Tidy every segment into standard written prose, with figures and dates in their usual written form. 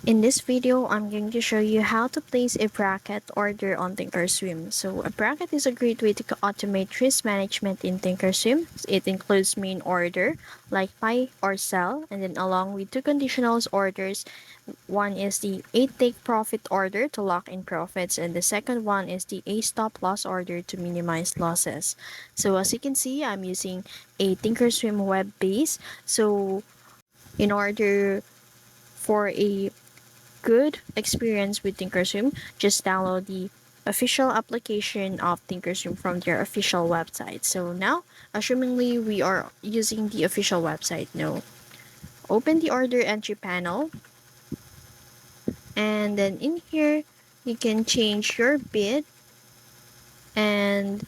In this video, I'm going to show you how to place a bracket order on ThinkorSwim. So a bracket is a great way to automate risk management in ThinkorSwim. It includes main order like buy or sell, and then along with two conditionals orders. One is the a take profit order to lock in profits, and the second one is the a stop loss order to minimize losses. So as you can see, I'm using a ThinkorSwim web base. So in order for a good experience with ThinkorSwim, just download the official application of ThinkorSwim from their official website. So now, assumingly we are using the official website, no. Open the order entry panel, and then in here, you can change your bid and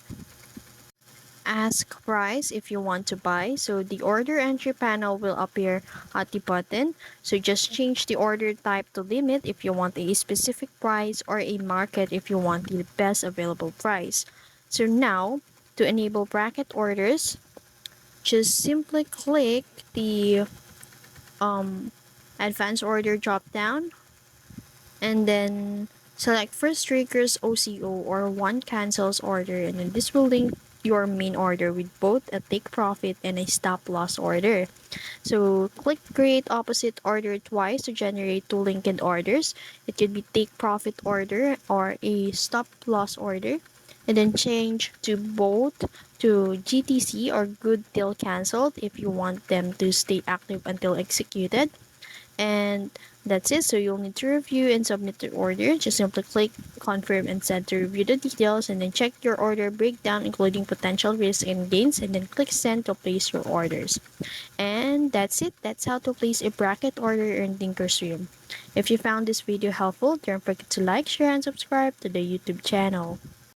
ask price if you want to buy. So the order entry panel will appear at the button. So just change the order type to limit if you want a specific price, or a market if you want the best available price. So now, to enable bracket orders, just simply click the advanced order drop down, and then select first triggers OCO or one cancels order, and then this will link your main order with both a take profit and a stop loss order. So click create opposite order twice to generate two linked orders. It could be take profit order or a stop loss order, and then change to both to GTC or good till canceled if you want them to stay active until executed. And that's it. So you'll need to review and submit the order. Just simply click confirm and send to review the details, and then check your order breakdown including potential risks and gains, and then click send to place your orders. And that's it. That's how to place a bracket order in ThinkorSwim. If you found this video helpful, don't forget to like, share, and subscribe to the YouTube channel.